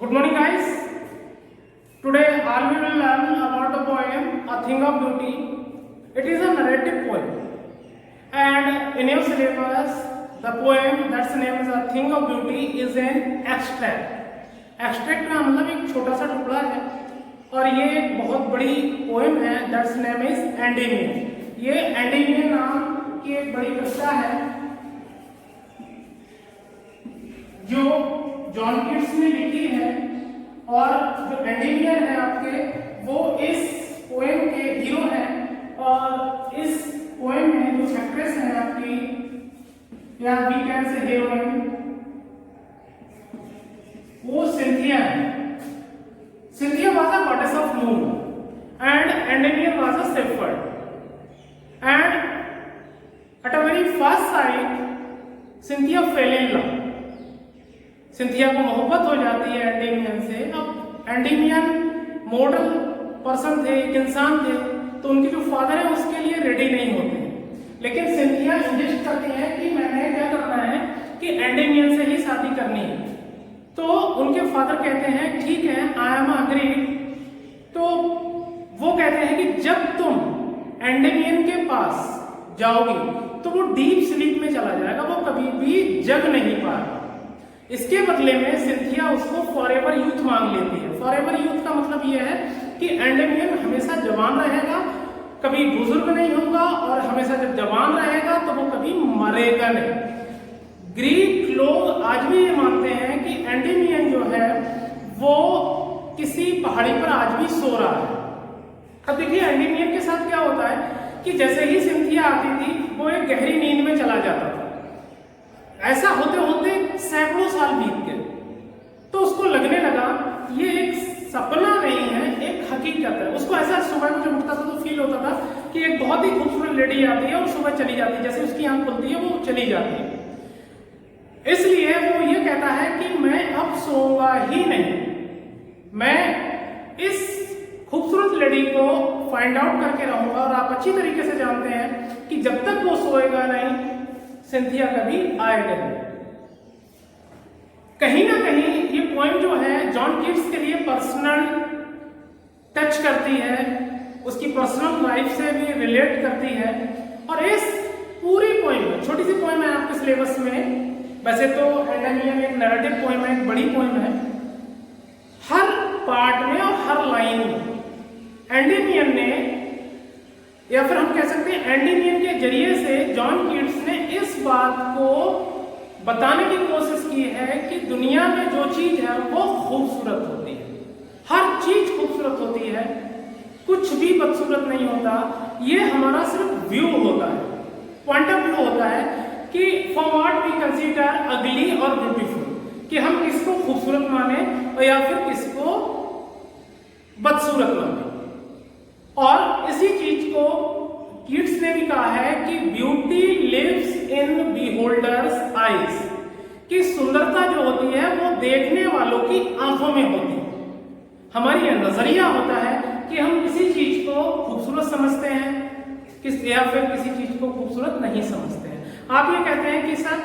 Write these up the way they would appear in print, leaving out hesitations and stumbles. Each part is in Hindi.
Good morning, guys. Today, all we will learn about the poem "A Thing of Beauty." It is a narrative poem, and in your syllabus, the poem that's name is "A Thing of Beauty" is an extract. Extract का मतलब एक छोटा सा टुकड़ा है, और ये एक बहुत बड़ी पोएम है. That's name is Endymion. ये एंडेमियन नाम की एक बड़ी कविता है जो जॉन कीट्स ने लिखी है. और जो एंडेमियन है आपके, वो इस पोएम के हीरो हैं. और इस पोएम में जो एक्ट्रेस है आपकी, या वी कैन से हीरोइन, वो सिंथिया है. Cynthia was a goddess of moon and Endymion was a shepherd. And at a very first sight Cynthia fell in love. Cynthia को मोहब्बत हो जाती है एंडेमियन से. अब एंडेमियन मॉडल पर्सन थे, एक इंसान थे, तो उनके जो फादर है उसके लिए रेडी नहीं होते. लेकिन सिंथिया इंसिस्ट करती है कि मैंने क्या करना है कि एंडेमियन से ही शादी करनी है. तो उनके फादर कहते हैं ठीक है, आई एम अग्रीड. तो वो कहते हैं कि जब तुम एंडेमियन के पास जाओगी तो वो डीप स्लीप में चला जाएगा, वो कभी भी जग नहीं पाएगा. इसके बदले में सिंथिया उसको फॉरएवर यूथ मांग लेती है. फॉरएवर यूथ का मतलब यह है कि एंडेमियन हमेशा जवान रहेगा, कभी बुजुर्ग नहीं होगा, और हमेशा जब जवान रहेगा तो वो कभी मरेगा नहीं. ग्रीक लोग आज भी ये मानते हैं कि एंडेमियन जो है वो किसी पहाड़ी पर आज भी सो रहा है. अब देखिए एंडेमियन के साथ क्या होता है कि जैसे ही सिंथिया आती थी वो एक गहरी नींद में चला जाता था. ऐसा होते होते सैकड़ों साल बीत गए, तो उसको लगने लगा ये एक सपना नहीं है, एक हकीकत है. उसको ऐसा सुबह में जब उठता था तो फील होता था कि एक बहुत ही खूबसूरत लेडी आती है और सुबह चली जाती है, जैसे उसकी आंख खुलती है वो चली जाती है. इसलिए वो ये कहता है कि मैं अब सोऊंगा ही नहीं, मैं इस खूबसूरत लेडी को फाइंड आउट करके रहूंगा. और आप अच्छी तरीके से जानते हैं कि जब तक वो सोएगा नहीं, सिंथिया कभी आएगा नहीं. कहीं ना कहीं ये पोएम जो है जॉन कीट्स के लिए पर्सनल टच करती है, उसकी पर्सनल लाइफ से भी रिलेट करती है. और इस पूरी पोएम में, छोटी सी पोएम है आपके सिलेबस में, वैसे तो एंडेमियन एक नैरेटिव पोएम है, एक बड़ी पोएम है. हर पार्ट में और हर लाइन में एंडेमियन ने, या फिर हम कह सकते हैं एंडेमियन के जरिए से जॉन कीट्स ने इस बात को बताने की कोशिश की है कि दुनिया में जो चीज है वो खूबसूरत होती है. हर चीज खूबसूरत होती है, कुछ भी बदसूरत नहीं होता. ये हमारा सिर्फ व्यू होता है, पॉइंट ऑफ व्यू होता है कि फॉर व्हाट वी कंसीडर अगली और ब्यूटीफुल, कि हम किसको खूबसूरत माने और या फिर किसको बदसूरत माने. और इसी चीज को कीट्स ने भी कहा है कि ब्यूटी लिव्स इन बीहोल्डर्स आईज, कि सुंदरता जो होती है वो देखने वालों की आंखों में होती है. हमारी यह नजरिया होता है कि हम किसी चीज को खूबसूरत समझते हैं या फिर किसी चीज को खूबसूरत नहीं समझते हैं. आप ये कहते हैं कि सर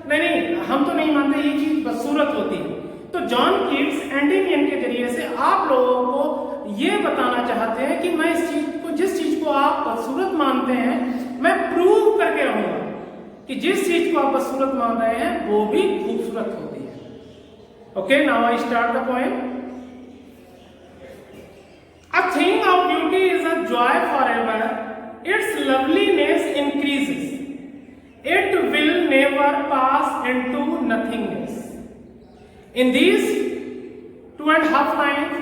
नहीं, हम तो नहीं मानते ये चीज बदसूरत होती है. तो जॉन कीट्स एंडेमियन के जरिए से आप लोगों को ये बताना चाहते हैं कि मैं इस चीज को, जिस चीज को आप बदसूरत मानते हैं, मैं प्रूव करके रहूंगा कि जिस चीज को आप बदसूरत मान रहे हैं वो भी खूबसूरत होती है. Okay, now I start the poem. A thing of beauty is a joy forever, it's loveliness increases, it will never pass into nothingness. In these 2.5 lines,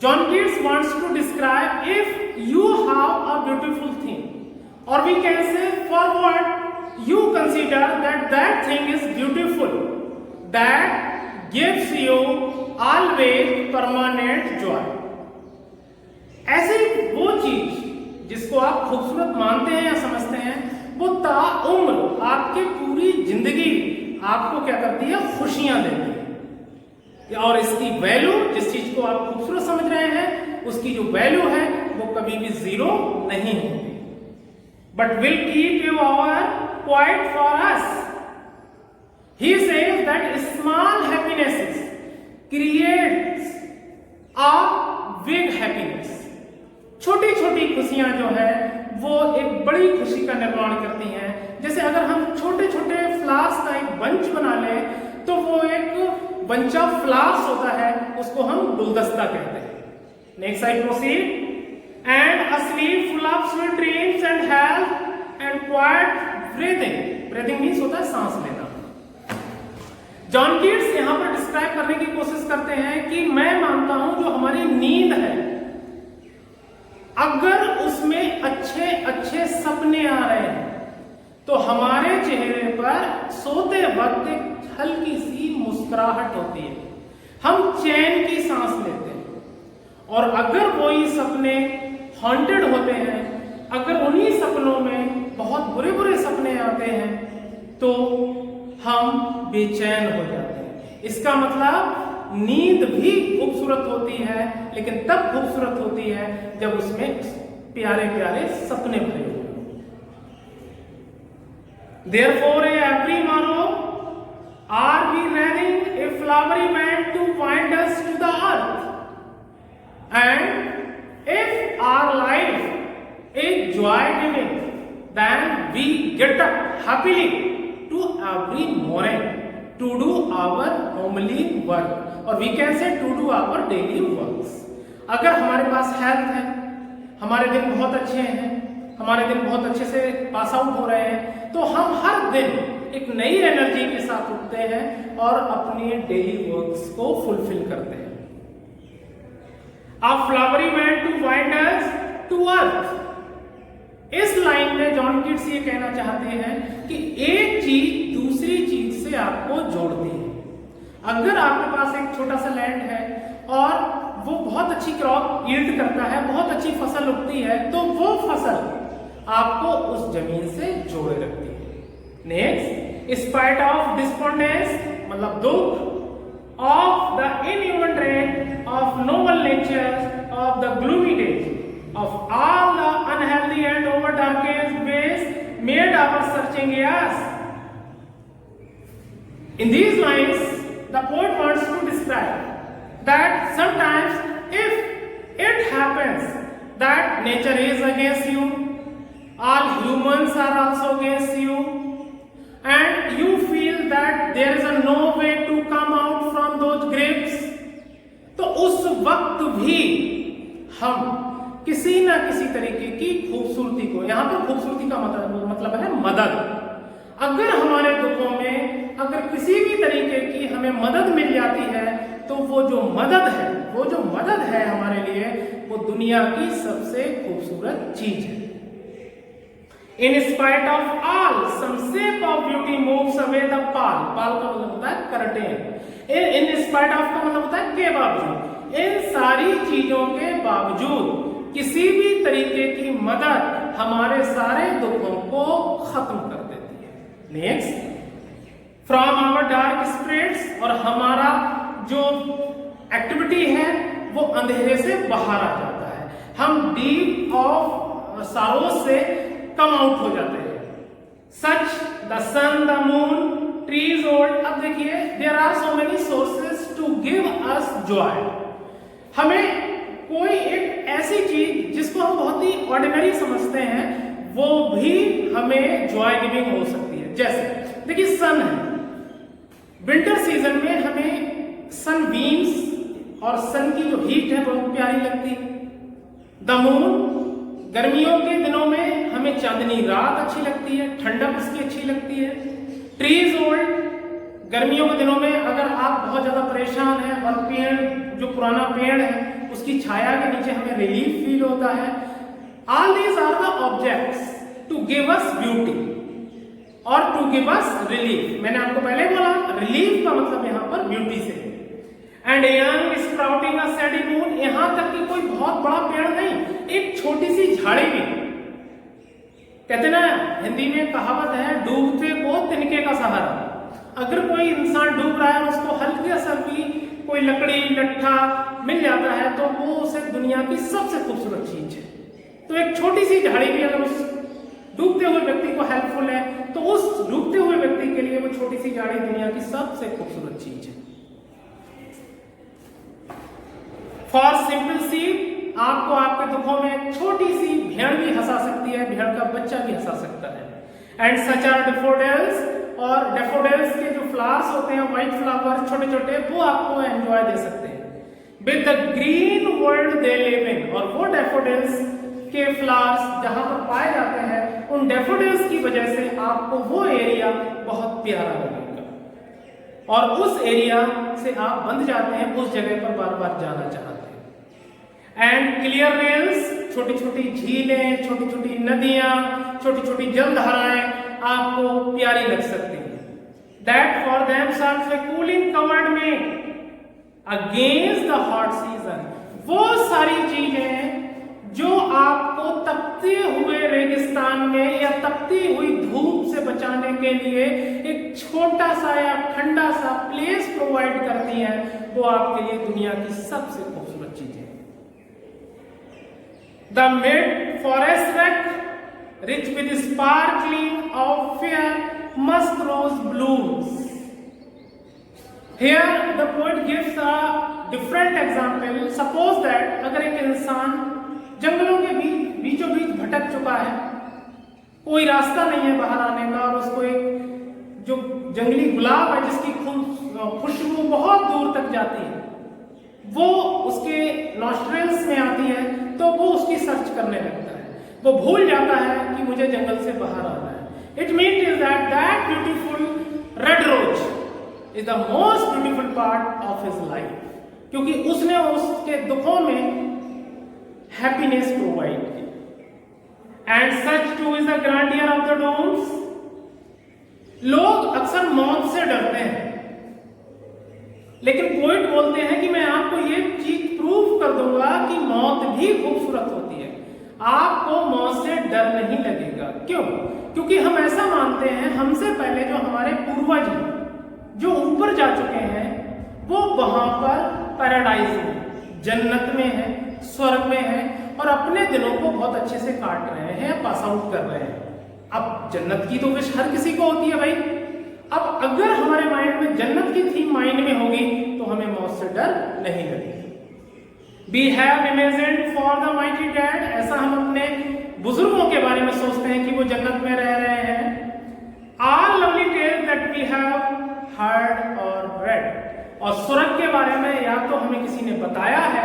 John Keats wants to describe if you have a beautiful thing, or we can say for what you consider that thing is beautiful, that gives you always permanent joy. ऐसी वो चीज जिसको आप खूबसूरत मानते हैं या समझते हैं, वो ताउम्र आपकी पूरी जिंदगी आपको क्या करती है, खुशियां देती है. और इसकी वैल्यू, जिस चीज को आप खूबसूरत समझ रहे हैं, उसकी जो वैल्यू है वो कभी भी जीरो नहीं होती. But will keep you our quiet for us. He says that small happinesses creates a big happiness. छोटी छोटी खुशियां जो है वो एक बड़ी खुशी का निर्माण करती हैं। जैसे अगर हम छोटे छोटे फ्लावर्स का एक बंच बना लें तो वो एक बंच ऑफ फ्लावर्स होता है, उसको हम गुलदस्ता कहते हैं। Next I proceed. And a slip full of sweet dreams and health and quite breathing. Breathing means होता है सांस लेना। जॉन कीट्स यहां पर डिस्क्राइब करने की कोशिश करते हैं कि मैं मानता हूं जो हमारी नींद है, अगर उसमें अच्छे अच्छे सपने आ रहे हैं तो हमारे चेहरे पर सोते वक्त एक हल्की सी मुस्कुराहट होती है, हम चैन की सांस लेते हैं। और अगर वही सपने हॉन्टेड होते हैं, अगर उन्हीं सपनों में बहुत बुरे बुरे सपने आते हैं तो हम बेचैन हो जाते हैं। इसका मतलब नींद भी खूबसूरत होती है, लेकिन तब खूबसूरत होती है जब उसमें प्यारे प्यारे सपने भरे हों। Therefore, every morrow are we reading a flowery band to wind us to the earth. And if our life is joy-giving, then we get up happily to every morning to do our homely work, or we can say to do our daily works. अगर हमारे पास हेल्थ है, हमारे दिन बहुत अच्छे हैं, हमारे दिन बहुत अच्छे से पास आउट हो रहे हैं, तो हम हर दिन एक नई एनर्जी के साथ उठते हैं और अपनी डेली वर्क्स को फुलफिल करते हैं। A flowery band to wind us to earth। इस लाइन में जॉन कीट्स ये कहना चाहते हैं कि एक चीज दूसरी चीज से आपको जोड़ती है। अगर आपके पास एक छोटा सा लैंड है और वो बहुत अच्छी क्रॉप यील्ड करता है, बहुत अच्छी फसल उगती है, तो वो फसल आपको उस जमीन से जोड़े रखती है। नेक्स्ट, स्पाइट ऑफ डिस्पोंडेंस मतलब दुख, of the inhuman rate of noble nature of the gloomy days of all the unhealthy and over darkened ways made our searching years. In these lines, the poet wants to describe that sometimes if it happens that nature is against you, all humans are also against you, and you feel that there is a no way to come out from those grips, तो उस वक्त भी हम किसी ना किसी तरीके की खूबसूरती को, यहां पर खूबसूरती का मतलब है मदद। अगर हमारे दुखों में अगर किसी भी तरीके की हमें मदद मिल जाती है तो वो जो मदद है हमारे लिए, वो दुनिया की सबसे खूबसूरत चीज है। In spite of all some shape of beauty moves away the pall. Pall का मतलब होता है कर्टेन। इन स्पाइट ऑफ का मतलब होता है के बावजूद। इन सारी चीजों के बावजूद किसी भी तरीके की मदद हमारे सारे दुखों को खत्म कर देती है। Next, from our dark spirits, और हमारा जो एक्टिविटी है वो अंधेरे से बाहर आ जाता है, हम डीप ऑफ सारो से कम आउट हो जाते हैं। Such the sun, the moon, trees old. अब देखिए, there are so many sources to give us joy. हमें कोई एक ऐसी चीज जिसको हम बहुत ही ऑर्डिनरी समझते हैं, वो भी हमें जॉय गिविंग हो सकती है। जैसे देखिए, सन है, विंटर सीजन में हमें सन बीम्स और सन की जो हीट है बहुत प्यारी लगती है। द मून, गर्मियों के दिनों में हमें चांदनी रात अच्छी लगती है, ठंडक उसकी अच्छी लगती है। ट्रीज ओल्ड, गर्मियों के दिनों में अगर आप बहुत ज्यादा परेशान हैं और पेड़, जो पुराना पेड़ है, उसकी छाया के नीचे हमें रिलीफ फील होता है। All these are the objects to give us beauty और टू गिव अस रिलीफ। मैंने आपको पहले बोला, रिलीफ का मतलब यहां पर ब्यूटी से। And young sprouting a सैडी moon, यहां तक कि कोई बहुत बड़ा पेड़ नहीं, एक छोटी सी झाड़ी भी। कहते ना, हिंदी में कहावत है, डूबते को तिनके का सहारा। अगर कोई इंसान डूब रहा है और उसको हल्की सा भी कोई लकड़ी लट्ठा मिल जाता है तो वो उसे दुनिया की सबसे खूबसूरत चीज है। तो एक छोटी सी झाड़ी भी अगर उस डूबते हुए व्यक्ति को हेल्पफुल है तो उस डूबते हुए व्यक्ति के लिए वो छोटी सी झाड़ी दुनिया की सबसे खूबसूरत चीज है। फॉर सिंपल सी, आपको आपके दुखों में छोटी सी भेड़ भी हंसा सकती है, भेड़ का बच्चा भी हंसा सकता है। एंड सच आर डेफोडिल्स, और डेफोडिल्स के जो फ्लावर्स होते हैं, व्हाइट फ्लावर छोटे छोटे, वो आपको एंजॉय दे सकते हैं with the green world they live in. और वो डेफोडिल्स के फ्लावर्स जहां पर पाए जाते हैं, उन डेफोडिल्स की वजह से आपको वो एरिया बहुत प्यारा लगेगा और उस एरिया से आप बंध जाते हैं, उस जगह पर बार बार जाना चाहते हैं। एंड क्लियर वेल्स, छोटी छोटी झीलें, छोटी छोटी नदियां, छोटी छोटी जलधाराएं आपको प्यारी लग सकती हैं। That for themselves A cooling covered में अगेंस्ट द हॉट सीजन, वो सारी चीजें जो आपको तपते हुए रेगिस्तान में या तपती हुई धूप से बचाने के लिए एक छोटा सा या ठंडा सा प्लेस प्रोवाइड करती हैं, वो आपके लिए दुनिया की सबसे खूबसूरत चीज है। The mid forest brake rich with sparkling of fair musk rose blooms. Here the poet gives a different example. Suppose that अगर एक इंसान जंगलों के बीचों बीच भटक चुका है, कोई रास्ता नहीं है बाहर आने का, और उसको एक जो जंगली गुलाब है जिसकी खुशबू बहुत दूर तक जाती है, वो उसके नॉस्ट्रिल्स में आती है, तो वो उसकी सर्च करने लगता है। वो भूल जाता है कि मुझे जंगल से बाहर आना है। It means that that beautiful red rose is the most beautiful part of his life, क्योंकि उसने उसके दुखों में happiness provide की। And such too is the grandeur of the domes. लोग अक्सर मौत से डरते हैं, लेकिन पोइट बोलते हैं कि मैं आपको ये चीज प्रूव कर दूंगा कि मौत भी खूबसूरत होती है। आपको मौत से डर नहीं लगेगा। क्यों? क्योंकि हम ऐसा मानते हैं, हमसे पहले जो हमारे पूर्वज हैं, जो ऊपर जा चुके हैं, वो वहां पर पैराडाइज में, जन्नत में है, स्वर्ग में है, और अपने दिनों को बहुत अच्छे से काट रहे हैं, पास आउट कर रहे हैं। अब जन्नत की तो विश हर किसी को होती है भाई। अब अगर हमारे माइंड में जन्नत की थीम माइंड में होगी, तो हमें मौत से डर नहीं लगेगा। We have imagined for the mighty dead, ऐसा हम अपने बुजुर्गों के बारे में सोचते हैं कि वो जन्नत में रह रहे हैं। All lovely tales that we have heard or read, और स्वर्ग के बारे में या तो हमें किसी ने बताया है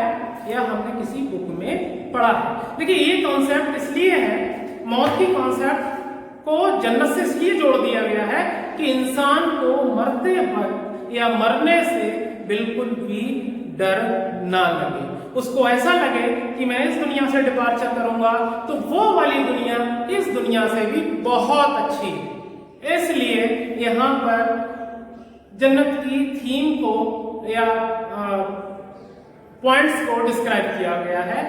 या हमने किसी बुक में पढ़ा है। देखिए, ये कॉन्सेप्ट इसलिए है, मौत की कॉन्सेप्ट को जन्नत से इसलिए जोड़ दिया गया है कि इंसान को मरते वक्त या मरने से बिल्कुल भी डर ना लगे। उसको ऐसा लगे कि मैं इस दुनिया से डिपार्चर करूंगा तो वो वाली दुनिया इस दुनिया से भी बहुत अच्छी है। इसलिए यहाँ पर जन्नत की थीम को या पॉइंट्स को डिस्क्राइब किया गया है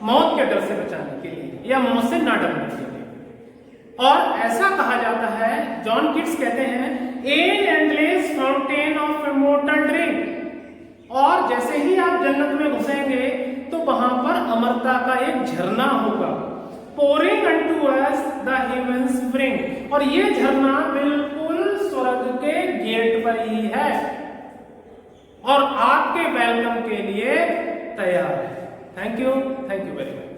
मौत के डर से बचाने के लिए या मौत से ना डरने के लिए। और ऐसा कहा जाता है, जॉन किट्स कहते हैं, an endless fountain of immortal drink. और जैसे ही आप जन्नत में घुसेंगे तो वहां पर अमरता का एक झरना होगा, pouring unto us the heaven spring, और ये झरना बिल्कुल स्वर्ग के गेट पर ही है और आपके वेलकम के लिए तैयार है। Thank you very much.